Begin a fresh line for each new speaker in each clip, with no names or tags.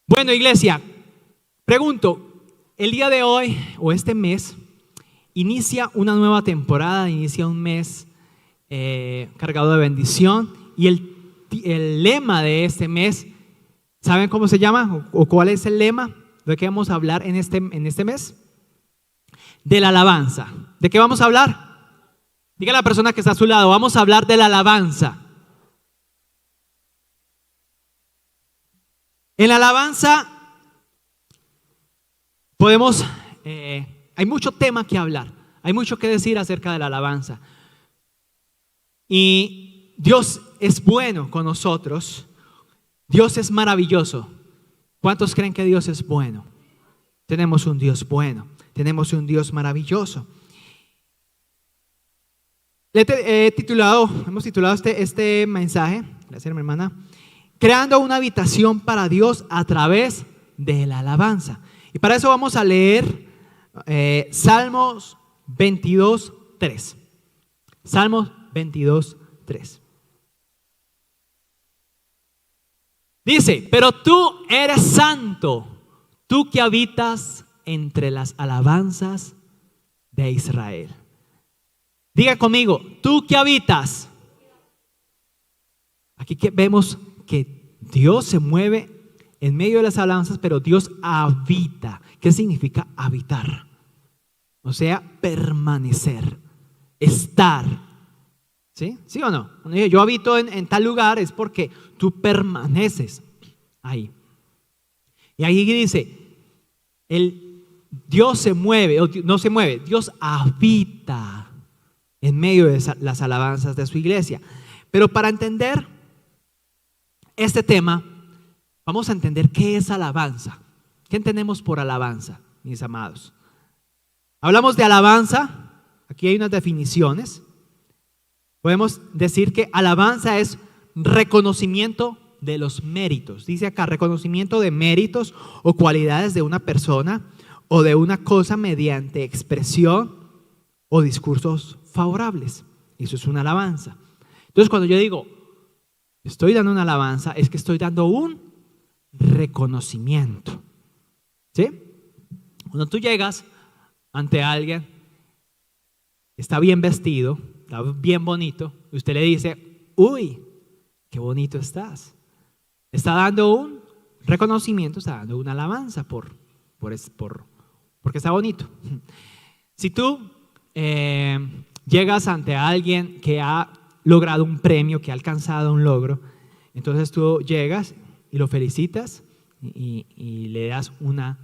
Bueno, iglesia, pregunto, el día de hoy o este mes inicia una nueva temporada, inicia un mes cargado de bendición y el lema de este mes, ¿saben cómo se llama? ¿O cuál es el lema de qué vamos a hablar en este mes? De la alabanza. ¿De qué vamos a hablar? Diga a la persona que está a su lado, vamos a hablar de la alabanza. En la alabanza podemos, hay mucho tema que hablar, hay mucho que decir acerca de la alabanza. Y Dios es bueno con nosotros, Dios es maravilloso. ¿Cuántos creen que Dios es bueno? Tenemos un Dios bueno, tenemos un Dios maravilloso. Hemos titulado este mensaje, gracias mi hermana, creando una habitación para Dios a través de la alabanza. Y para eso vamos a leer Salmos 22:3. Salmos 22:3. Dice, pero tú eres santo, tú que habitas entre las alabanzas de Israel. Diga conmigo, tú que habitas. Aquí vemos que Dios se mueve en medio de las alabanzas, pero Dios habita. ¿Qué significa habitar? O sea, permanecer, estar. ¿Sí? ¿Sí o no? Cuando yo habito en tal lugar es porque tú permaneces ahí. Y ahí dice, Dios se mueve, o no se mueve, Dios habita en medio de las alabanzas de su iglesia. Pero para entender este tema, vamos a entender qué es alabanza. ¿Qué entendemos por alabanza, mis amados? Hablamos de alabanza, aquí hay unas definiciones. Podemos decir que alabanza es reconocimiento de los méritos. Dice acá, reconocimiento de méritos o cualidades de una persona o de una cosa mediante expresión o discursos favorables. Eso es una alabanza. Entonces, cuando yo digo, estoy dando una alabanza, es que estoy dando un reconocimiento. ¿Sí? Cuando tú llegas ante alguien, está bien vestido, está bien bonito, y usted le dice, uy, qué bonito estás. Está dando un reconocimiento, está dando una alabanza porque está bonito. Si tú llegas ante alguien que ha logrado un premio, que ha alcanzado un logro, entonces tú llegas y lo felicitas y le das un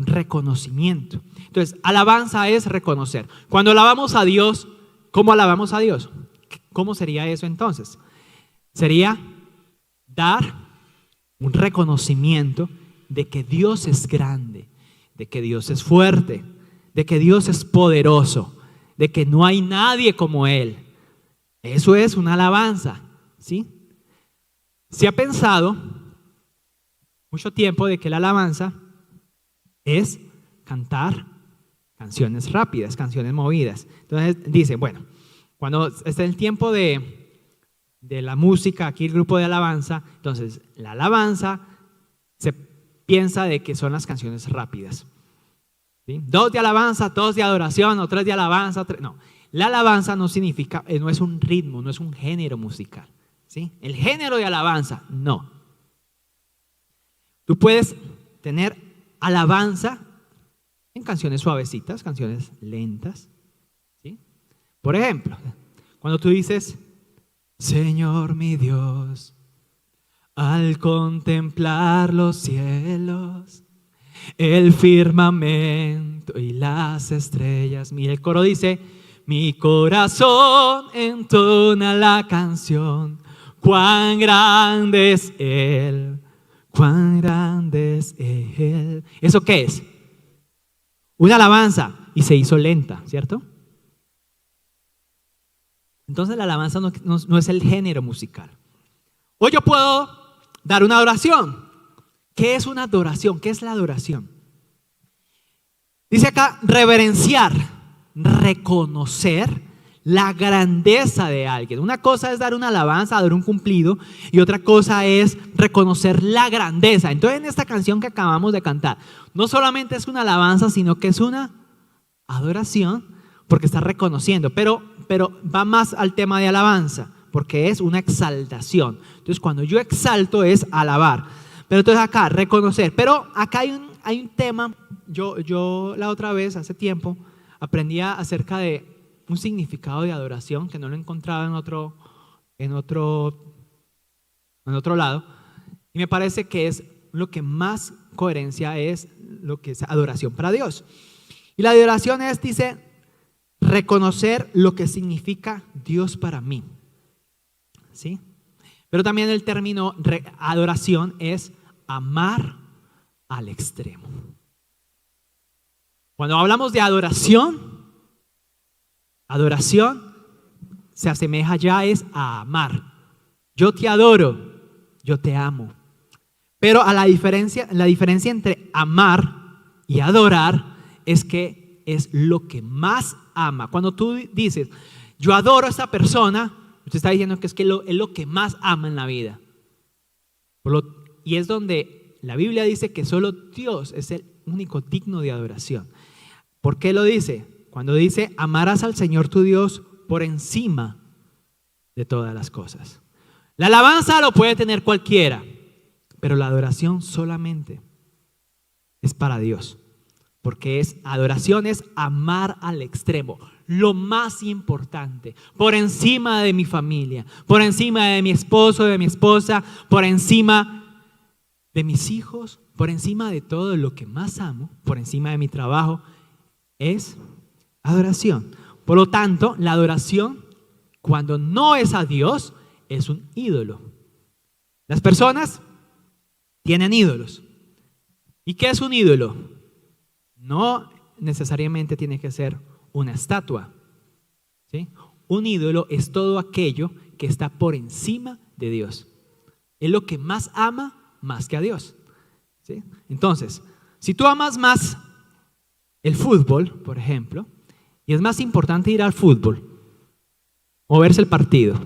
reconocimiento. Entonces, alabanza es reconocer. Cuando alabamos a Dios, ¿cómo alabamos a Dios? ¿Cómo sería eso entonces? Sería dar un reconocimiento de que Dios es grande, de que Dios es fuerte, de que Dios es poderoso, de que no hay nadie como Él. Eso es una alabanza, ¿sí? Se ha pensado mucho tiempo de que la alabanza es cantar canciones rápidas, canciones movidas. Entonces dice, bueno, cuando está el tiempo de la música, aquí el grupo de alabanza, entonces la alabanza se piensa de que son las canciones rápidas. ¿Sí? 2 de alabanza, 2 de adoración o 3 de alabanza. No, la alabanza no significa, no es un ritmo, no es un género musical. ¿Sí? El género de alabanza, no. Tú puedes tener alabanza en canciones suavecitas, canciones lentas. ¿Sí? Por ejemplo, cuando tú dices, Señor mi Dios, al contemplar los cielos, el firmamento y las estrellas. Mira, el coro dice, mi corazón entona la canción, cuán grande es Él, cuán grande es Él. ¿Eso qué es? Una alabanza, y se hizo lenta, ¿cierto? Entonces la alabanza no es el género musical. O yo puedo dar una adoración. ¿Qué es una adoración? ¿Qué es la adoración? Dice acá, reverenciar, reconocer la grandeza de alguien. Una cosa es dar una alabanza, dar un cumplido, y otra cosa es reconocer la grandeza. Entonces, en esta canción que acabamos de cantar, no solamente es una alabanza, sino que es una adoración, porque está reconociendo, pero va más al tema de alabanza, porque es una exaltación. Entonces, cuando yo exalto es alabar. Pero entonces acá, reconocer. Pero acá hay un tema. Yo la otra vez, hace tiempo, aprendí acerca de un significado de adoración que no lo encontraba en otro lado. Y me parece que es lo que más coherencia es lo que es adoración para Dios. Y la adoración es, dice, reconocer lo que significa Dios para mí. ¿Sí? Pero también el término adoración es amar al extremo. Cuando hablamos de adoración se asemeja ya es a amar. Yo te adoro, yo te amo. Pero la diferencia entre amar y adorar es que es lo que más ama. Cuando tú dices, yo adoro a esta persona, usted está diciendo que es lo que más ama en la vida. Y es donde la Biblia dice que solo Dios es el único digno de adoración. ¿Por qué lo dice? Cuando dice, amarás al Señor tu Dios por encima de todas las cosas. La alabanza lo puede tener cualquiera, pero la adoración solamente es para Dios. Porque adoración es amar al extremo, lo más importante, por encima de mi familia, por encima de mi esposo, de mi esposa, por encima de mis hijos, por encima de todo lo que más amo, por encima de mi trabajo, es adoración. Por lo tanto, la adoración, cuando no es a Dios, es un ídolo. Las personas tienen ídolos. ¿Y qué es un ídolo? No necesariamente tiene que ser una estatua, ¿sí? Un ídolo es todo aquello que está por encima de Dios. Es lo que más ama más que a Dios, ¿sí? Entonces, si tú amas más el fútbol, por ejemplo, y es más importante ir al fútbol o verse el partido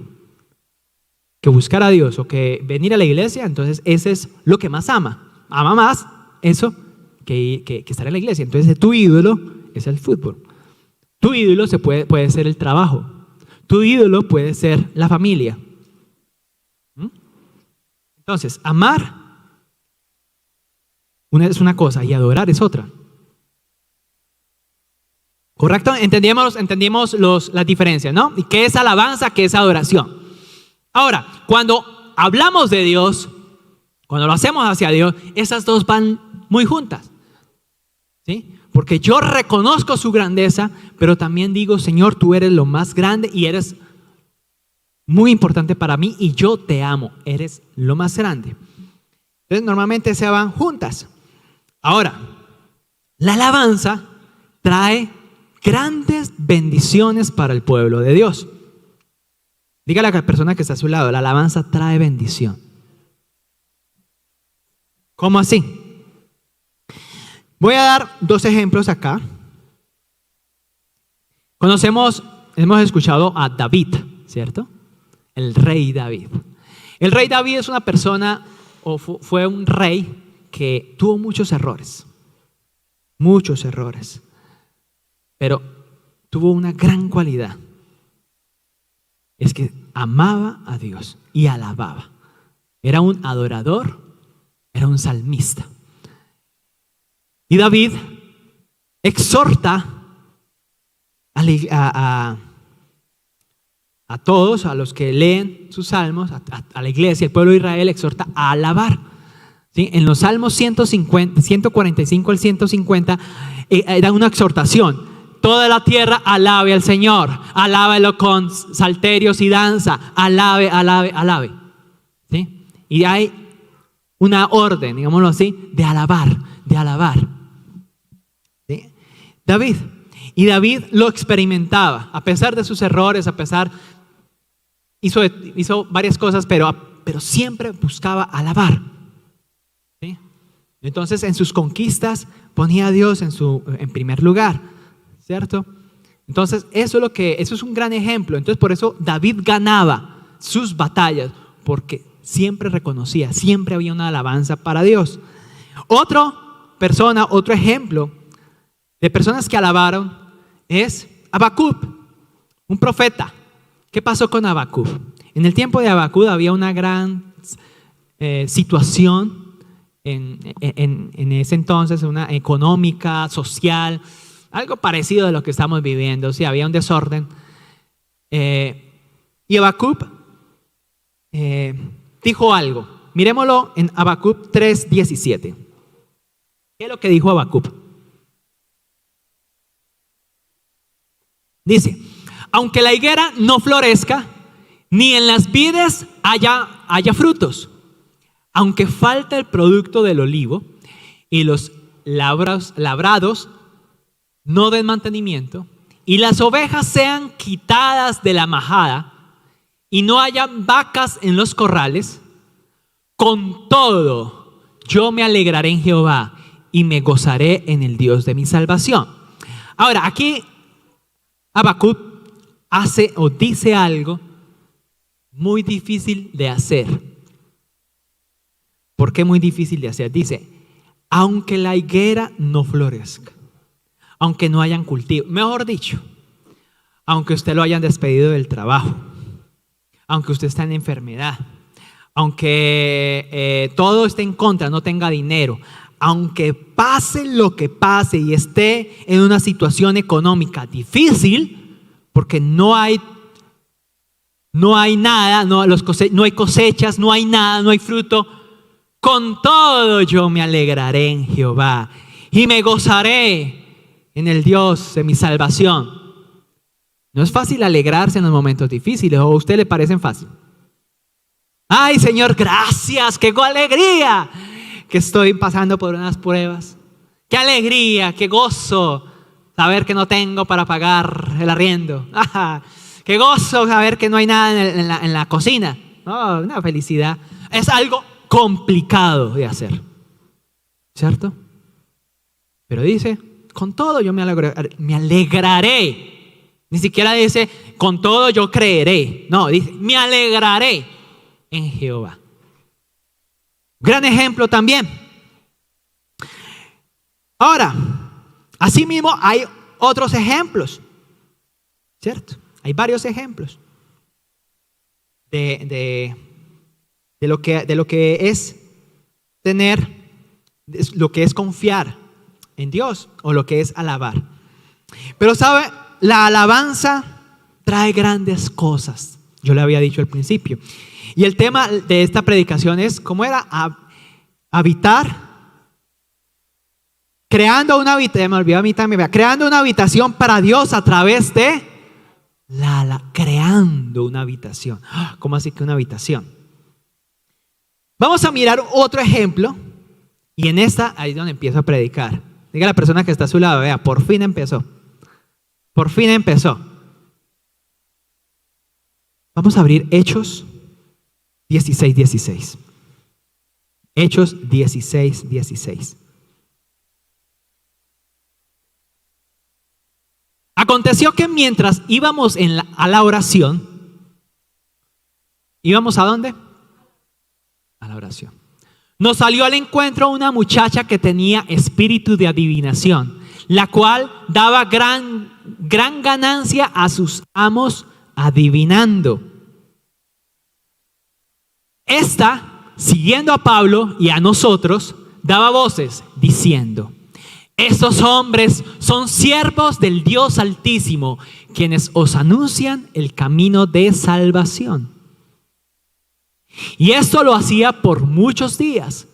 que buscar a Dios o que venir a la iglesia, entonces ese es lo que más ama. Ama más eso que estar en la iglesia. Entonces tu ídolo es el fútbol. Tu ídolo puede ser el trabajo. Tu ídolo puede ser la familia. Entonces, amar es una cosa y adorar es otra. ¿Correcto? Entendimos las diferencias, ¿no? ¿Y qué es alabanza? ¿Qué es adoración? Ahora, cuando hablamos de Dios, cuando lo hacemos hacia Dios, esas dos van muy juntas, ¿sí? Porque yo reconozco su grandeza, pero también digo, Señor, tú eres lo más grande y eres muy importante para mí y yo te amo, eres lo más grande. Entonces, normalmente se van juntas. Ahora, la alabanza trae grandes bendiciones para el pueblo de Dios. Dígale a la persona que está a su lado, la alabanza trae bendición. ¿Cómo así? Voy a dar dos ejemplos acá. Hemos escuchado a David, ¿cierto? El rey David. El rey David es una persona, o fue un rey que tuvo muchos errores. Muchos errores. Pero tuvo una gran cualidad. Es que amaba a Dios y alababa. Era un adorador, era un salmista. Y David exhorta a todos, a los que leen sus salmos, a la iglesia, el pueblo de Israel, exhorta a alabar. ¿Sí? En los salmos 145 al 150 era una exhortación. Toda la tierra alabe al Señor, alábelo con salterios y danza, alabe, alabe, alabe. ¿Sí? Y hay una orden, digámoslo así, de alabar, de alabar. ¿Sí? David lo experimentaba, a pesar de sus errores, hizo varias cosas, pero siempre buscaba alabar. ¿Sí? Entonces en sus conquistas ponía a Dios en primer lugar. ¿Cierto? Entonces, eso es un gran ejemplo. Entonces, por eso David ganaba sus batallas, porque siempre reconocía, siempre había una alabanza para Dios. Otro ejemplo de personas que alabaron es Habacuc, un profeta. ¿Qué pasó con Habacuc? En el tiempo de Habacuc había una gran situación en ese entonces, una económica, social, algo parecido a lo que estamos viviendo. Sí, había un desorden. Y Habacuc dijo algo. Miremoslo en Habacuc 3:17. ¿Qué es lo que dijo Habacuc? Dice: aunque la higuera no florezca, ni en las vides haya frutos, aunque falte el producto del olivo y los labrados no den mantenimiento, y las ovejas sean quitadas de la majada, y no haya vacas en los corrales, con todo yo me alegraré en Jehová y me gozaré en el Dios de mi salvación. Ahora, aquí Habacuc hace o dice algo muy difícil de hacer. ¿Por qué muy difícil de hacer? Dice: aunque la higuera no florezca, aunque no hayan cultivo, mejor dicho, aunque usted lo hayan despedido del trabajo, aunque usted está en enfermedad, aunque todo esté en contra, no tenga dinero, aunque pase lo que pase y esté en una situación económica difícil, porque no hay nada, no hay cosechas, no hay nada, no hay fruto, con todo yo me alegraré en Jehová y me gozaré en el Dios de mi salvación. No es fácil alegrarse en los momentos difíciles, ¿o a usted le parecen fácil? Ay, Señor, gracias, qué alegría que estoy pasando por unas pruebas. Qué alegría, qué gozo saber que no tengo para pagar el arriendo. Qué gozo saber que no hay nada en la cocina. Oh, una felicidad. Es algo complicado de hacer, ¿cierto? Pero dice: con todo yo me alegraré. Ni siquiera dice: con todo yo creeré. No, dice: me alegraré en Jehová. Gran ejemplo también. Ahora, asimismo hay otros ejemplos, ¿cierto? Hay varios ejemplos de lo que es tener, lo que es confiar en Dios o lo que es alabar. Pero sabe, la alabanza trae grandes cosas. Yo le había dicho al principio. Y el tema de esta predicación es, ¿cómo era? Habitar. Creando una habitación, me olvidé a mí también, creando una habitación para Dios a través de creando una habitación. ¿Cómo así que una habitación? Vamos a mirar otro ejemplo. Y en esta, ahí es donde empiezo a predicar. Diga a la persona que está a su lado: vea, por fin empezó. Por fin empezó. Vamos a abrir Hechos 16:16. Hechos 16:16. Aconteció que mientras íbamos a la oración, ¿íbamos a dónde? A la oración. Nos salió al encuentro una muchacha que tenía espíritu de adivinación, la cual daba gran ganancia a sus amos adivinando. Esta, siguiendo a Pablo y a nosotros, daba voces diciendo: estos hombres son siervos del Dios Altísimo, quienes os anuncian el camino de salvación. Y esto lo hacía por muchos días,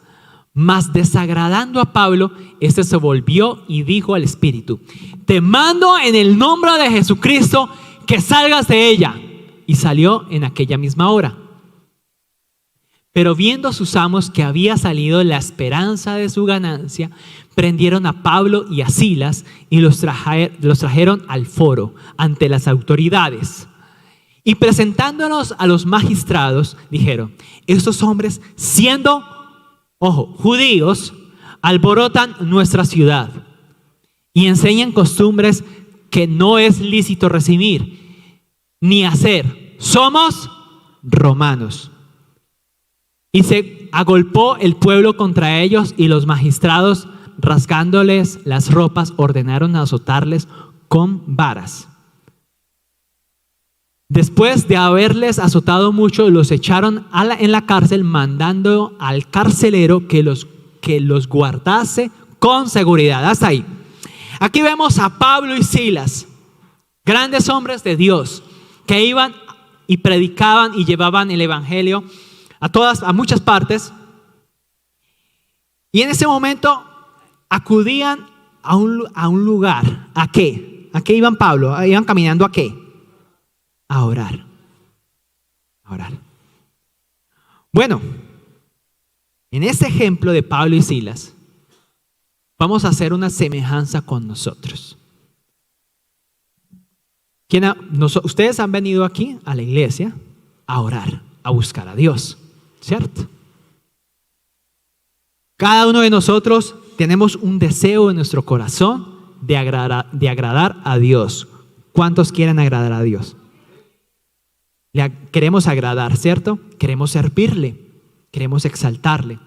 mas desagradando a Pablo, este se volvió y dijo al espíritu: te mando en el nombre de Jesucristo que salgas de ella. Y salió en aquella misma hora. Pero viendo sus amos que había salido la esperanza de su ganancia, prendieron a Pablo y a Silas y los trajeron al foro ante las autoridades. Y presentándonos a los magistrados, dijeron: estos hombres, siendo, judíos, alborotan nuestra ciudad y enseñan costumbres que no es lícito recibir ni hacer. Somos romanos. Y se agolpó el pueblo contra ellos, y los magistrados, rasgándoles las ropas, ordenaron azotarles con varas. Después de haberles azotado mucho, los echaron en la cárcel, mandando al carcelero que los guardase con seguridad. Hasta ahí. Aquí vemos a Pablo y Silas, grandes hombres de Dios, que iban y predicaban y llevaban el evangelio a muchas partes. Y en ese momento acudían a un lugar. ¿A qué? ¿A qué iban, Pablo? ¿Iban caminando a qué? A orar. A orar. Bueno, en este ejemplo de Pablo y Silas, vamos a hacer una semejanza con nosotros. Ustedes han venido aquí a la iglesia a orar, a buscar a Dios, ¿cierto? Cada uno de nosotros tenemos un deseo en nuestro corazón de agradar a Dios. ¿Cuántos quieren agradar a Dios? Queremos agradar, ¿cierto? Queremos servirle, queremos exaltarle.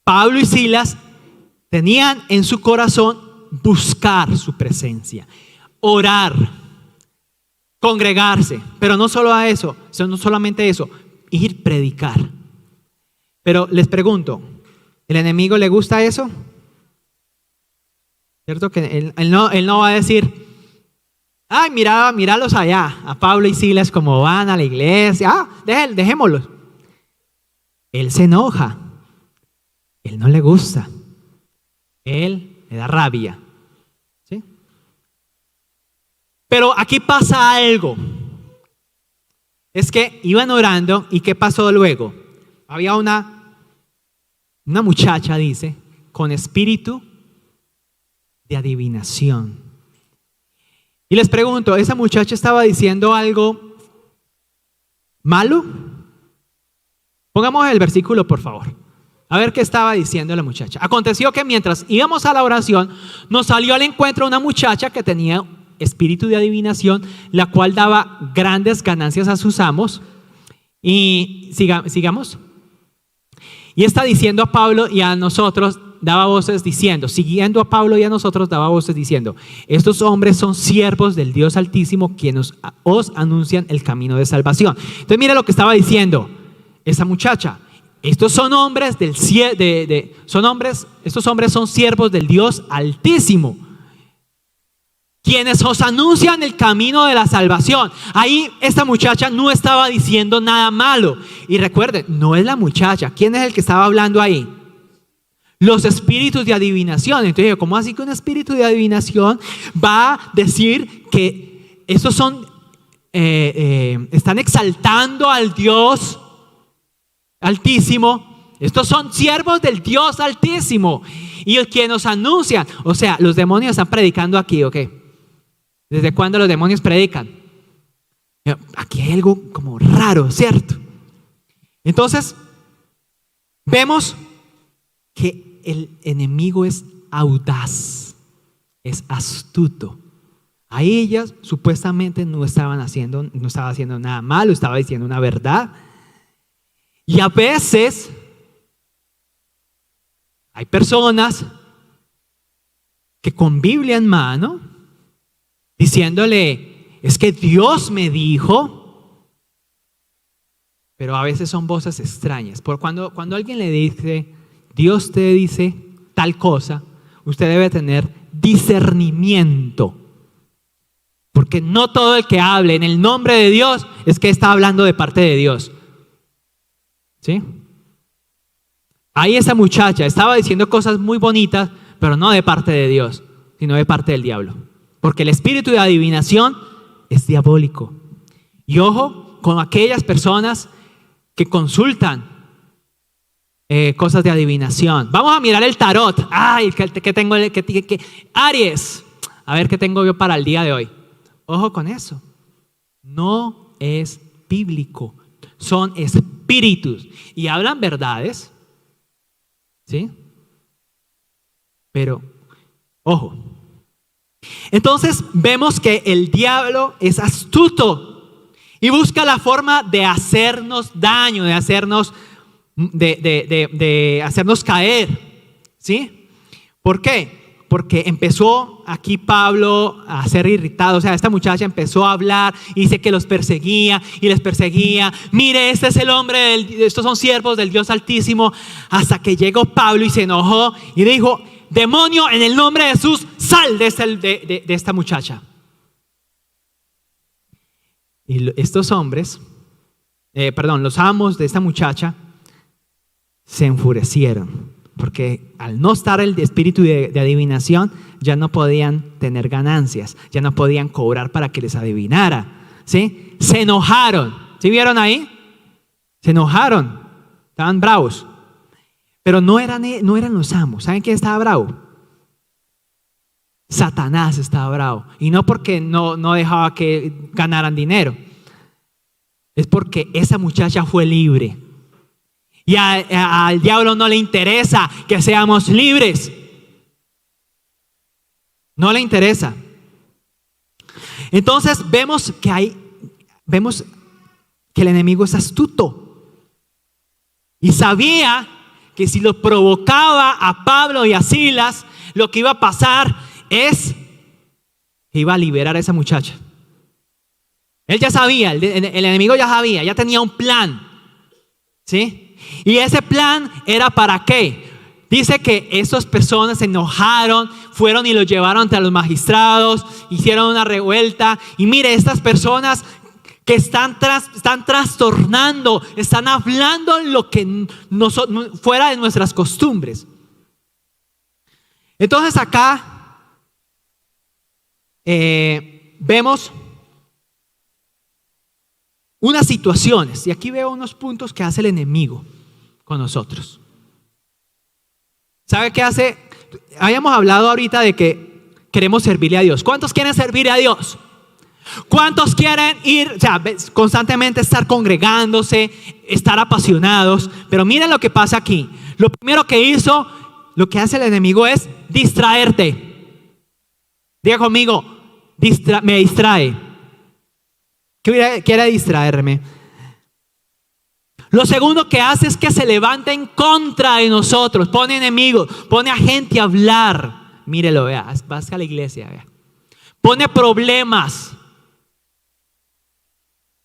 Pablo y Silas tenían en su corazón buscar su presencia, orar, congregarse, pero no solo a eso, no solamente eso, ir a predicar. Pero les pregunto, ¿el enemigo le gusta eso? ¿Cierto? Que él no va a decir, ay, míralos allá, a Pablo y Silas como van a la iglesia, dejémoslos. Él se enoja, él no le gusta, él le da rabia, ¿sí? Pero aquí pasa algo, es que iban orando, y ¿qué pasó luego? Había una muchacha, dice, con espíritu de adivinación. Y les pregunto, ¿esa muchacha estaba diciendo algo malo? Pongamos el versículo, por favor. A ver qué estaba diciendo la muchacha. Aconteció que mientras íbamos a la oración, nos salió al encuentro una muchacha que tenía espíritu de adivinación, la cual daba grandes ganancias a sus amos. Y sigamos. Y está diciendo a Pablo y a nosotros, daba voces diciendo, siguiendo a Pablo y a nosotros, daba voces diciendo, estos hombres son siervos del Dios Altísimo, quienes os anuncian el camino de salvación. Entonces mira lo que estaba diciendo esa muchacha. Estos hombres son siervos del Dios Altísimo, quienes os anuncian el camino de la salvación. Ahí esta muchacha no estaba diciendo nada malo. Y recuerden, no es la muchacha. ¿Quién es el que estaba hablando ahí? Los espíritus de adivinación. Entonces, ¿cómo así que un espíritu de adivinación va a decir que estos están exaltando al Dios Altísimo? Estos son siervos del Dios Altísimo. Y el que nos anuncian, o sea, los demonios están predicando aquí, ¿ok? ¿Desde cuándo los demonios predican? Aquí hay algo como raro, ¿cierto? Entonces, vemos que el enemigo es audaz, es astuto. Ahí ellas supuestamente no estaba haciendo nada malo, estaba diciendo una verdad. Y a veces hay personas que con Biblia en mano, diciéndole, es que Dios me dijo, pero a veces son voces extrañas. Cuando alguien le dice, Dios te dice tal cosa, usted debe tener discernimiento, porque no todo el que hable en el nombre de Dios es que está hablando de parte de Dios, ¿sí? Ahí esa muchacha estaba diciendo cosas muy bonitas, pero no de parte de Dios, sino de parte del diablo. Porque el espíritu de adivinación es diabólico. Y ojo con aquellas personas que consultan cosas de adivinación. Vamos a mirar el tarot. Ay, que tengo Aries. A ver qué tengo yo para el día de hoy. Ojo con eso. No es bíblico. Son espíritus. Y hablan verdades. ¿Sí? Pero, ojo. Entonces vemos que el diablo es astuto y busca la forma de hacernos daño, de hacernos, de hacernos caer, ¿sí? ¿Por qué? Porque empezó aquí Pablo a ser irritado. O sea, esta muchacha empezó a hablar y dice que los perseguía y les perseguía. Mire, este es el hombre, estos son siervos del Dios Altísimo. Hasta que llegó Pablo y se enojó y dijo: demonio, en el nombre de Jesús, sal de esta muchacha. Y estos hombres, los amos de esta muchacha se enfurecieron. Porque al no estar el espíritu de adivinación, ya no podían tener ganancias, ya no podían cobrar para que les adivinara, ¿sí? Se enojaron, ¿sí vieron ahí? Se enojaron, estaban bravos. Pero no eran los amos. ¿Saben quién estaba bravo? Satanás estaba bravo. Y no porque no dejaba que ganaran dinero, es porque esa muchacha fue libre. Y al diablo no le interesa que seamos libres. No le interesa. Entonces vemos que el enemigo es astuto. Y sabía que si lo provocaba a Pablo y a Silas, lo que iba a pasar es que iba a liberar a esa muchacha. Él ya sabía, el enemigo ya sabía, ya tenía un plan, ¿sí? Y ese plan era ¿para qué? Dice que esas personas se enojaron, fueron y lo llevaron ante los magistrados, hicieron una revuelta. Y mire, estas personas que están trastornando, están hablando lo que fuera de nuestras costumbres. Entonces acá vemos unas situaciones, y aquí veo unos puntos que hace el enemigo con nosotros. ¿Sabe qué hace? Habíamos hablado ahorita de que queremos servirle a Dios. ¿Cuántos quieren servirle a Dios? ¿Cuántos quieren ir, constantemente estar congregándose, estar apasionados? Pero miren lo que pasa aquí. Lo primero que hizo, lo que hace el enemigo es distraerte. Diga conmigo, me distrae. Quiere distraerme. Lo segundo que hace es que se levanta en contra de nosotros. Pone enemigos, pone a gente a hablar. Mírelo, vea, vas a la iglesia, vea. Pone problemas,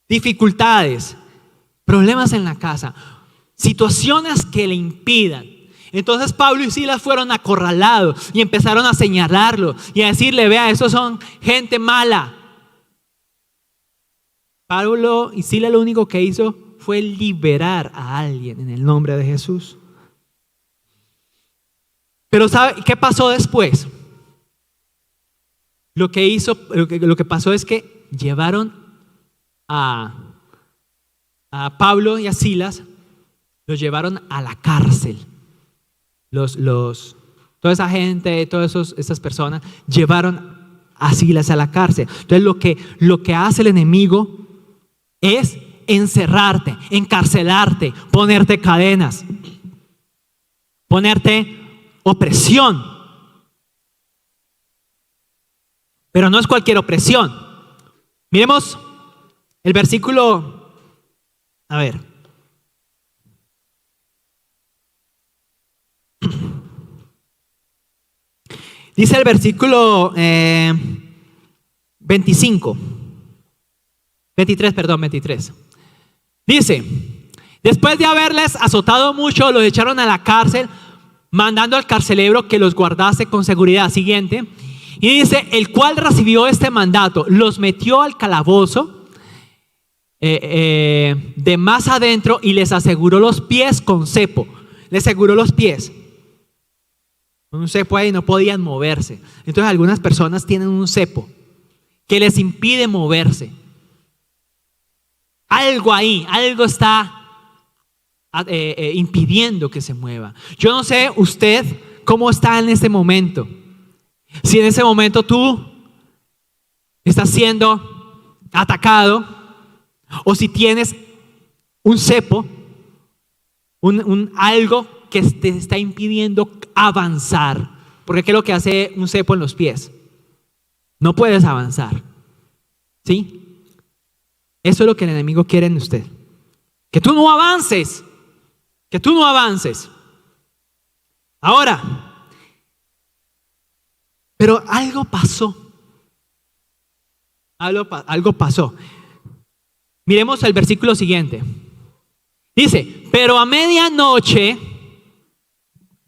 dificultades, problemas en la casa, situaciones que le impidan. Entonces Pablo y Silas fueron acorralados y empezaron a señalarlo y a decirle: vea, esos son gente mala. Pablo y Silas lo único que hizo fue liberar a alguien en el nombre de Jesús. Pero ¿sabe qué pasó después? Lo que pasó es que llevaron a Pablo y a Silas, los llevaron a la cárcel. Toda esa gente, todas esas personas llevaron a Silas a la cárcel. Entonces lo que hace el enemigo es encerrarte, encarcelarte, ponerte cadenas, ponerte opresión. Pero no es cualquier opresión. Miremos el versículo, a ver. Dice el versículo 23. Dice: después de haberles azotado mucho, los echaron a la cárcel, mandando al carcelero que los guardase con seguridad. Siguiente. Y dice: el cual recibió este mandato, los metió al calabozo de más adentro y les aseguró los pies con cepo. Les aseguró los pies. Con un cepo ahí no podían moverse. Entonces algunas personas tienen un cepo que les impide moverse. Algo ahí, algo está impidiendo que se mueva. Yo no sé usted cómo está en este momento. Si en ese momento tú estás siendo atacado, o si tienes un cepo, algo que te está impidiendo avanzar. Porque ¿qué es lo que hace un cepo en los pies? no puedes avanzar. ¿Sí? Eso es lo que el enemigo quiere en usted. Que tú no avances. Que tú no avances. Ahora, pero algo pasó. Algo pasó. Miremos el versículo siguiente. Dice, pero a medianoche,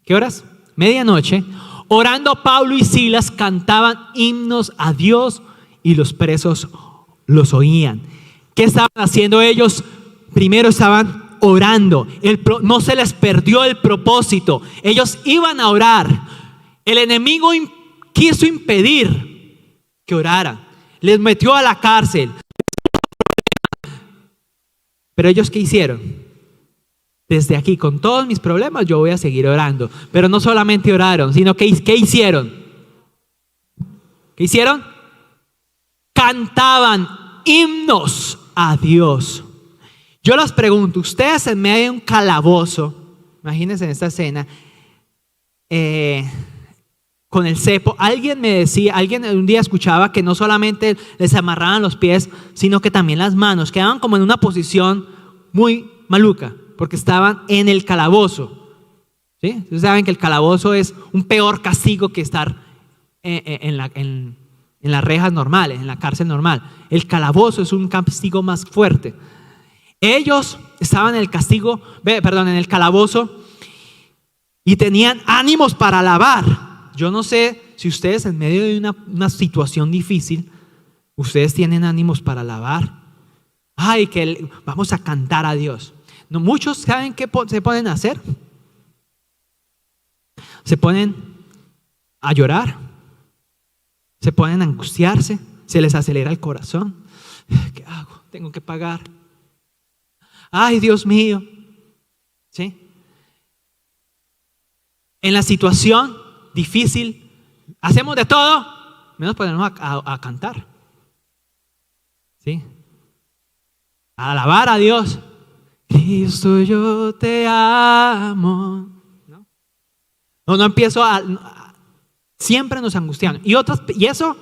¿qué horas? Medianoche, orando Pablo y Silas cantaban himnos a Dios y los presos los oían. ¿Qué estaban haciendo ellos? Primero estaban orando. No se les perdió el propósito. Ellos iban a orar. El enemigo quiso impedir que oraran. Les metió a la cárcel. Pero ellos, ¿qué hicieron? Desde aquí, con todos mis problemas, yo voy a seguir orando. Pero no solamente oraron, sino que ¿qué hicieron? ¿Qué hicieron? Cantaban himnos a Dios. Yo les pregunto, ustedes en medio de un calabozo, imagínense en esta escena, con el cepo, alguien un día escuchaba que no solamente les amarraban los pies, sino que también las manos, quedaban como en una posición muy maluca, porque estaban en el calabozo. ¿Sí? Ustedes saben que el calabozo es un peor castigo que estar en las rejas normales, en la cárcel normal. El calabozo es un castigo más fuerte. Ellos estaban en el calabozo y tenían ánimos para alabar. Yo no sé si ustedes en medio de una situación difícil, ustedes tienen ánimos para alabar. Ay, vamos a cantar a Dios. No, muchos saben qué se ponen a hacer. Se ponen a llorar, se ponen a angustiarse, se les acelera el corazón. ¿Qué hago? Tengo que pagar. Ay, Dios mío. ¿Sí? En la situación difícil, hacemos de todo, menos ponernos a cantar. ¿Sí? A alabar a Dios. Cristo, yo te amo. No empiezo siempre nos angustian. Y eso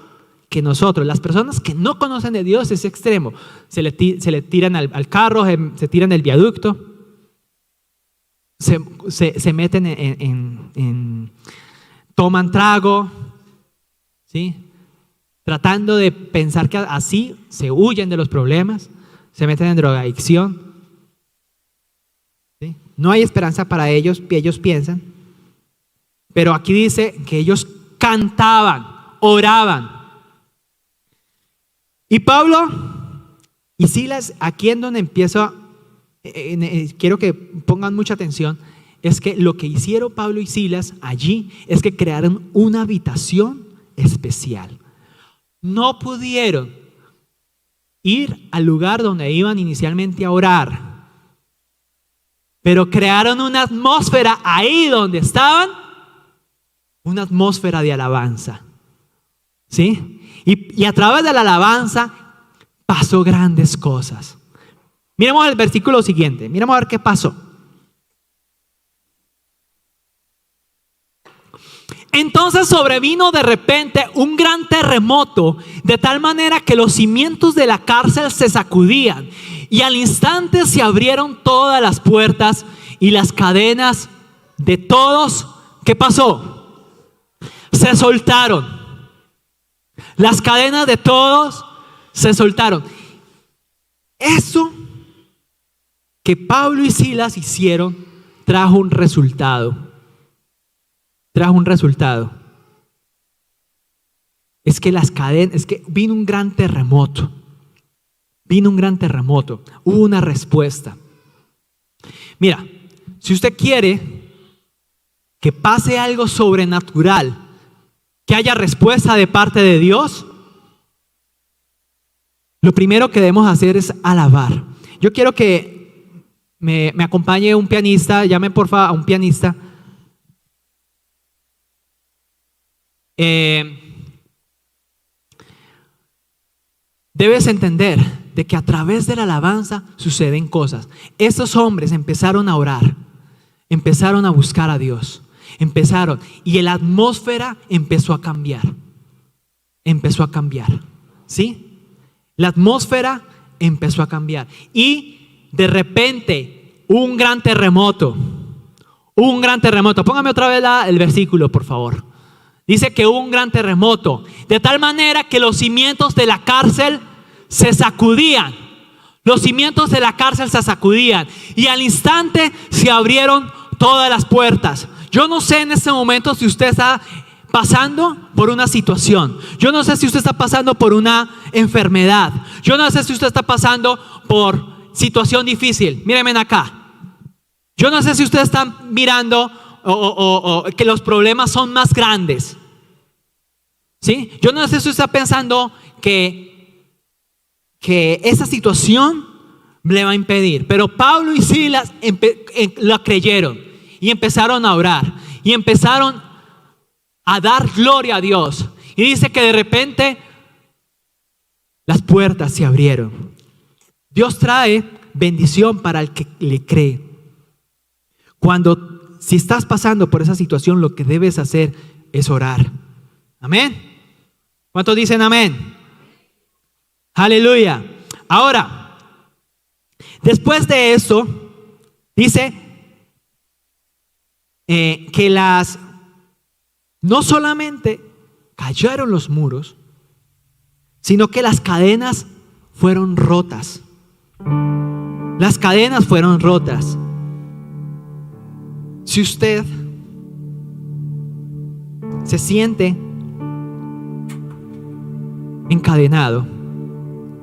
que nosotros, las personas que no conocen de Dios, es extremo. Se le tiran al carro, se tiran del viaducto, se meten toman trago, ¿sí? Tratando de pensar que así se huyen de los problemas, se meten en drogadicción. ¿Sí? No hay esperanza para ellos piensan. Pero aquí dice que ellos cantaban, oraban. Y Pablo y Silas, aquí en donde empiezo, quiero que pongan mucha atención, es que lo que hicieron Pablo y Silas allí es que crearon una habitación especial. No pudieron ir al lugar donde iban inicialmente a orar, pero crearon una atmósfera ahí donde estaban, una atmósfera de alabanza. ¿Sí? Y a través de la alabanza pasó grandes cosas. Miremos el versículo siguiente. Miremos a ver qué pasó. Entonces sobrevino de repente un gran terremoto, de tal manera que los cimientos de la cárcel se sacudían, y al instante se abrieron todas las puertas y las cadenas de todos. ¿Qué pasó? Se soltaron. Las cadenas de todos se soltaron. Eso que Pablo y Silas hicieron trajo un resultado. Es que vino un gran terremoto. Hubo una respuesta. Mira, si usted quiere que pase algo sobrenatural, que haya respuesta de parte de Dios, lo primero que debemos hacer es alabar. Yo quiero que me acompañe un pianista. Llame por favor a un pianista. Debes entender de que a través de la alabanza suceden cosas. Estos hombres empezaron a orar, empezaron a buscar a Dios, y la atmósfera empezó a cambiar. empezó a cambiar, ¿sí? La atmósfera empezó a cambiar. Y de repente, un gran terremoto. Póngame otra vez el versículo, por favor. Dice que hubo un gran terremoto, de tal manera que los cimientos de la cárcel se sacudían. Los cimientos de la cárcel se sacudían y al instante se abrieron todas las puertas. Yo no sé en este momento si usted está pasando por una situación. Yo no sé si usted está pasando por una enfermedad. Yo no sé si usted está pasando por situación difícil. Mírenme acá. Yo no sé si usted está mirando o que los problemas son más grandes. ¿Sí? Yo no sé si usted está pensando que esa situación le va a impedir. Pero Pablo y Silas lo creyeron y empezaron a orar y empezaron a dar gloria a Dios. Y dice que de repente las puertas se abrieron. Dios trae bendición para el que le cree. Si estás pasando por esa situación, lo que debes hacer es orar. Amén. ¿Cuántos dicen amén? Aleluya. Ahora, después de eso, dice que no solamente cayeron los muros, sino que las cadenas fueron rotas. Las cadenas fueron rotas. Si usted se siente encadenado,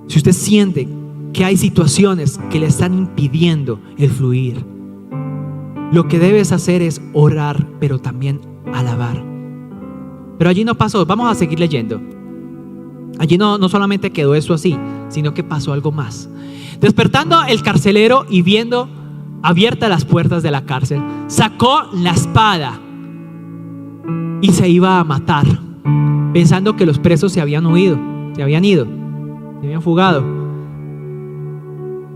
si usted siente que hay situaciones que le están impidiendo el fluir, lo que debes hacer es orar, pero también alabar. Pero allí no pasó, vamos a seguir leyendo. Allí no solamente quedó eso así, sino que pasó algo más. Despertando el carcelero y viendo abiertas las puertas de la cárcel, sacó la espada y se iba a matar, pensando que los presos se habían ido, se habían fugado.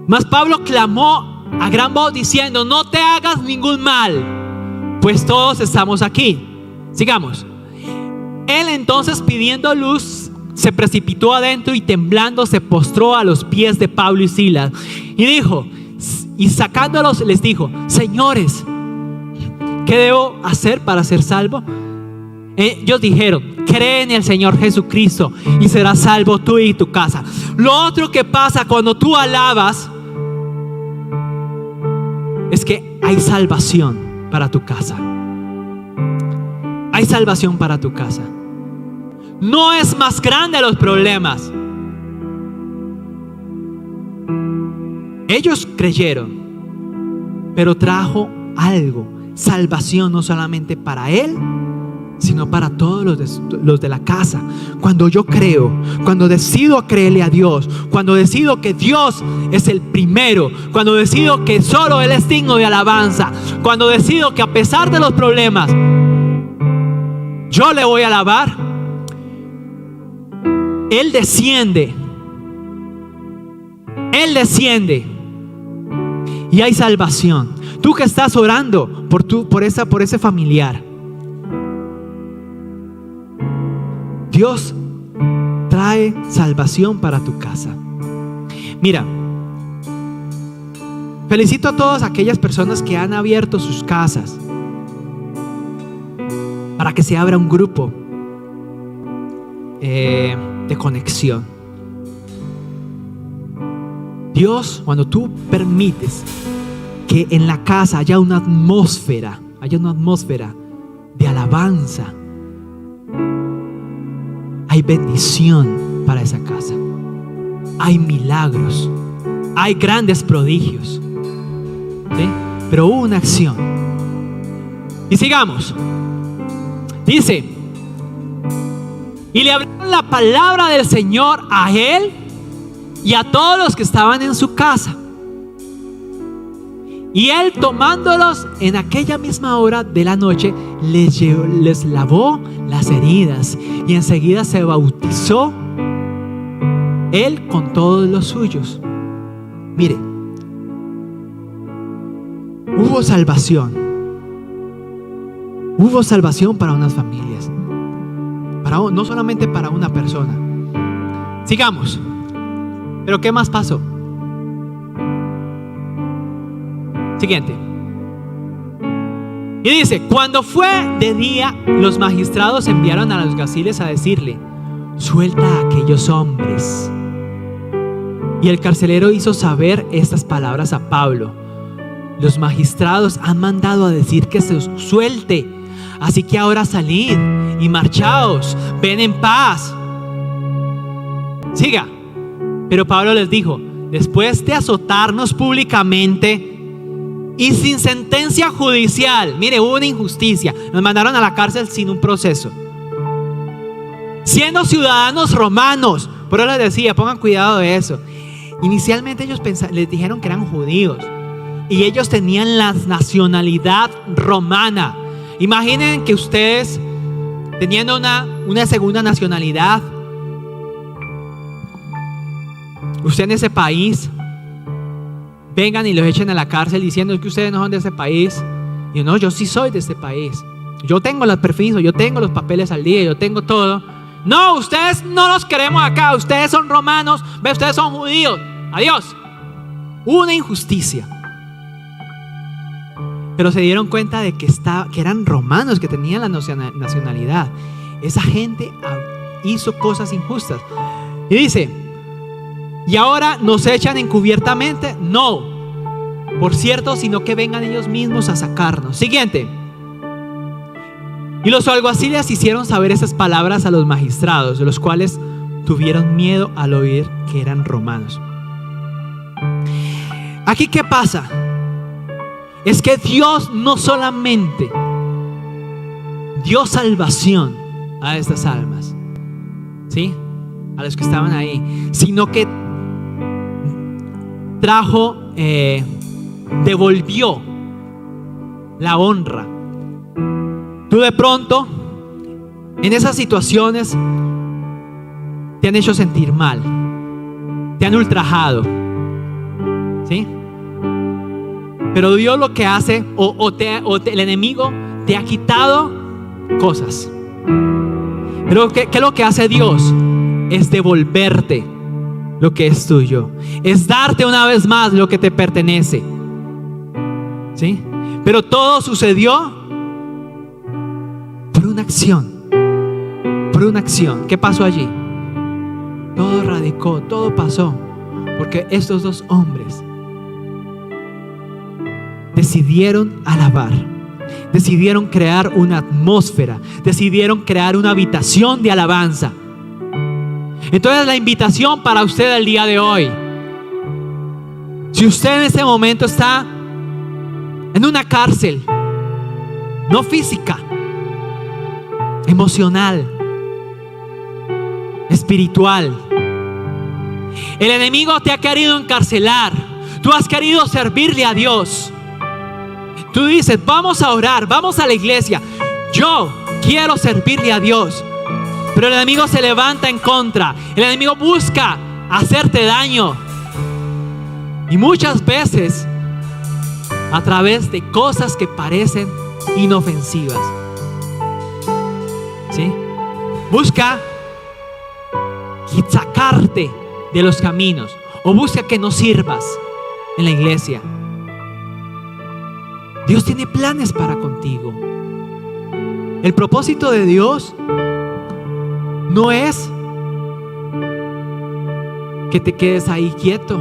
Mas Pablo clamó a gran voz diciendo: no te hagas ningún mal, pues todos estamos aquí. Sigamos. Él entonces, pidiendo luz, se precipitó adentro y temblando se postró a los pies de Pablo y Silas y sacándolos les dijo: señores, ¿qué debo hacer para ser salvo? Ellos dijeron: cree en el Señor Jesucristo y serás salvo tú y tu casa. Lo otro que pasa cuando tú alabas es que hay salvación para tu casa. Hay salvación para tu casa. No es más grande los problemas. Ellos creyeron, pero trajo algo, salvación, no solamente para él, sino para todos los de la casa. Cuando yo creo, cuando decido creerle a Dios, cuando decido que Dios es el primero, cuando decido que solo Él es digno de alabanza, cuando decido que a pesar de los problemas yo le voy a alabar, Él desciende y hay salvación. Tú que estás orando por ese familiar, Dios trae salvación para tu casa. Mira, felicito a todas aquellas personas que han abierto sus casas para que se abra un grupo de conexión. Dios, cuando tú permites que en la casa haya una atmósfera de alabanza, hay bendición para esa casa. Hay milagros. Hay grandes prodigios. ¿Sí? Pero hubo una acción. Y sigamos. Dice: y le hablaron la palabra del Señor a él y a todos los que estaban en su casa. Y él, tomándolos en aquella misma hora de la noche, les lavó las heridas y enseguida se bautizó él con todos los suyos. Mire, hubo salvación para unas familias, no solamente para una persona. Sigamos. ¿Pero qué más pasó? Siguiente. Y dice: cuando fue de día, los magistrados enviaron a los alguaciles a decirle: suelta a aquellos hombres. Y el carcelero hizo saber estas palabras a Pablo: los magistrados han mandado a decir que se os suelte, así que ahora salid y marchaos, ven en paz. Siga. Pero Pablo les dijo: después de azotarnos públicamente y sin sentencia judicial, mire, hubo una injusticia, nos mandaron a la cárcel sin un proceso, siendo ciudadanos romanos. Por eso les decía, pongan cuidado de eso. Inicialmente ellos les dijeron que eran judíos y ellos tenían la nacionalidad romana. Imaginen que ustedes, teniendo una segunda nacionalidad, usted en ese país, vengan y los echen a la cárcel diciendo que ustedes no son de ese país. Y no, yo sí soy de este país, yo tengo los permisos, yo tengo los papeles al día, yo tengo todo. No, ustedes no los queremos acá, ustedes son romanos, ustedes son judíos, adiós. Una injusticia. Pero se dieron cuenta de que eran romanos, que tenían la nacionalidad. Esa gente hizo cosas injustas. Y dice: ¿y ahora nos echan encubiertamente? No, por cierto, sino que vengan ellos mismos a sacarnos. Siguiente. Y los alguaciles hicieron saber esas palabras a los magistrados, de los cuales tuvieron miedo al oír que eran romanos. Aquí, ¿qué pasa? Es que Dios no solamente dio salvación a estas almas, ¿sí?, a los que estaban ahí, sino que devolvió la honra. Tú de pronto, en esas situaciones, te han hecho sentir mal, te han ultrajado, ¿sí? Pero Dios lo que hace, el enemigo te ha quitado cosas. Pero ¿qué es lo que hace Dios? Es devolverte lo que es tuyo, es darte una vez más lo que te pertenece, ¿sí? Pero todo sucedió por una acción. Por una acción. ¿Qué pasó allí? Todo radicó, todo pasó porque estos dos hombres decidieron alabar, decidieron crear una atmósfera, decidieron crear una habitación de alabanza. Entonces, la invitación para usted el día de hoy: si usted en este momento está en una cárcel, no física, emocional, espiritual, el enemigo te ha querido encarcelar, tú has querido servirle a Dios, tú dices: vamos a orar, vamos a la iglesia, yo quiero servirle a Dios. Pero el enemigo se levanta en contra, el enemigo busca hacerte daño, y muchas veces a través de cosas que parecen inofensivas, ¿sí? Busca sacarte de los caminos, o busca que no sirvas en la iglesia. Dios tiene planes para contigo. El propósito de Dios no es que te quedes ahí quieto,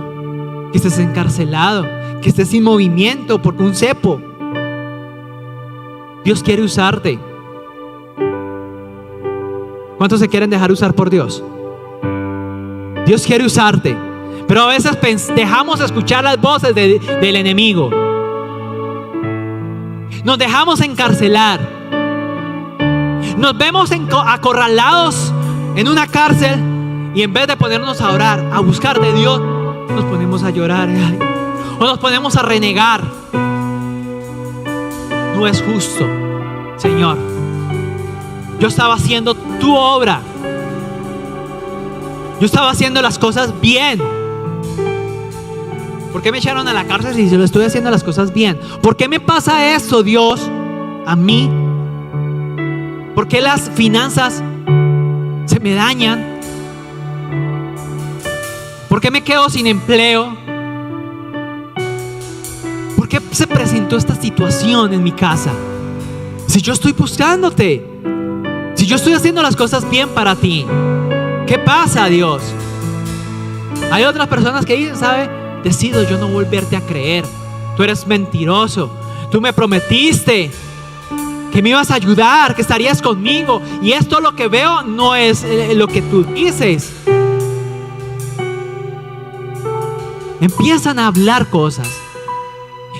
que estés encarcelado, que estés sin movimiento porque un cepo. Dios quiere usarte. ¿Cuántos se quieren dejar usar por Dios? Dios quiere usarte, pero a veces dejamos escuchar las voces del enemigo. Nos dejamos encarcelar. Nos vemos acorralados en una cárcel, y en vez de ponernos a orar, a buscar de Dios, nos ponemos a llorar, o nos ponemos a renegar. No es justo, Señor. Yo estaba haciendo tu obra, yo estaba haciendo las cosas bien. ¿Por qué me echaron a la cárcel si yo lo estoy haciendo las cosas bien? ¿Por qué me pasa esto, Dios, a mí? ¿Por qué las finanzas se me dañan? ¿Por qué me quedo sin empleo? ¿Por qué se presentó esta situación en mi casa? Si yo estoy buscándote, si yo estoy haciendo las cosas bien para ti, ¿qué pasa, Dios? Hay otras personas que dicen, ¿sabe? Decido yo no volverte a creer. Tú eres mentiroso. Tú me prometiste que me ibas a ayudar, que estarías conmigo, y esto lo que veo no es lo que tú dices. Empiezan a hablar cosas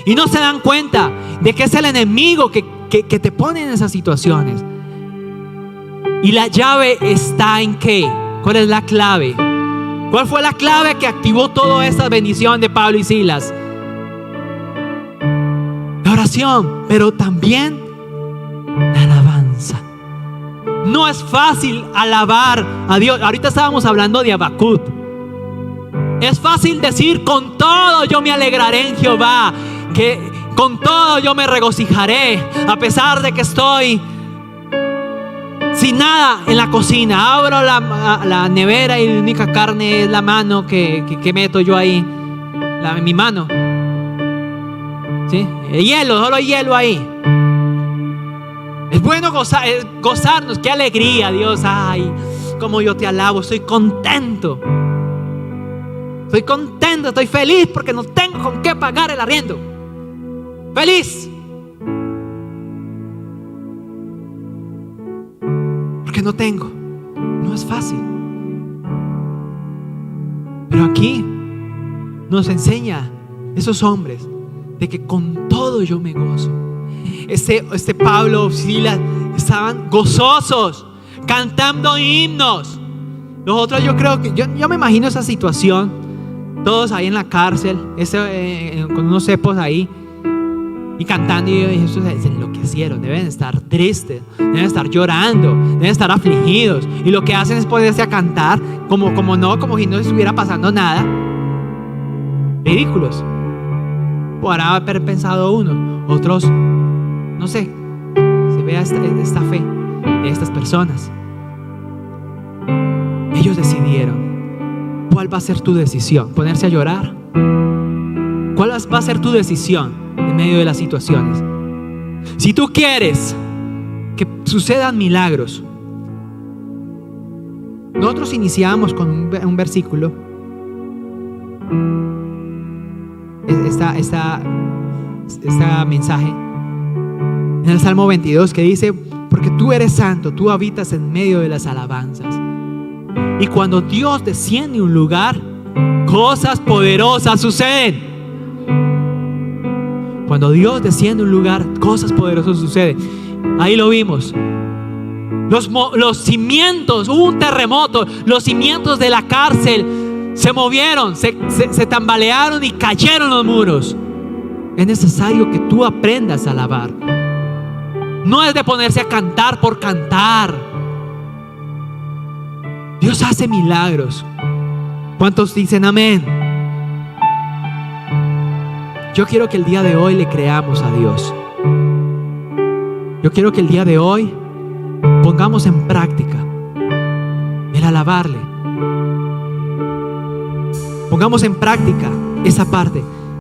y no se dan cuenta de que es el enemigo que te pone en esas situaciones. Y la llave está en ¿qué? ¿Cuál es la clave? ¿Cuál fue la clave que activó toda esta bendición de Pablo y Silas? La oración, pero también la alabanza. No es fácil alabar a Dios. Ahorita estábamos hablando de Habacuc. Es fácil decir, con todo yo me alegraré en Jehová, que con todo yo me regocijaré, a pesar de que estoy sin nada en la cocina. Abro la nevera y la única carne es la mano que meto yo ahí, mi mano. ¿Sí? El hielo, solo hay hielo ahí. Es bueno gozarnos, qué alegría, Dios. Ay, como yo te alabo, estoy contento. Estoy contento, estoy feliz porque no tengo con qué pagar el arriendo. Feliz. Porque no tengo. No es fácil. Pero aquí nos enseña esos hombres de que con todo yo me gozo. Este Pablo, Silas estaban gozosos, cantando himnos. Los otros, yo creo que yo me imagino esa situación, todos ahí en la cárcel, con unos cepos ahí y cantando, y estos se enloquecieron, deben estar tristes, deben estar llorando, deben estar afligidos, y lo que hacen es ponerse a cantar como si no estuviera pasando nada. Ridículos. Podrá haber pensado uno, otros, no sé, se vea esta fe de estas personas. Ellos decidieron. ¿Cuál va a ser tu decisión? ¿Ponerse a llorar? ¿Cuál va a ser tu decisión en medio de las situaciones? Si tú quieres que sucedan milagros, nosotros iniciamos con un versículo, esta mensaje en el Salmo 22, que dice: porque tú eres santo, tú habitas en medio de las alabanzas. Y cuando Dios desciende a un lugar, cosas poderosas suceden. Cuando Dios desciende a un lugar, cosas poderosas suceden. Ahí lo vimos. Los cimientos, hubo un terremoto, los cimientos de la cárcel se movieron, se tambalearon y cayeron los muros. Es necesario que tú aprendas a alabar. No es de ponerse a cantar por cantar. Dios hace milagros. ¿Cuántos dicen amén? Yo quiero que el día de hoy le creamos a Dios. Yo quiero que el día de hoy pongamos en práctica el alabarle. Pongamos en práctica esa parte.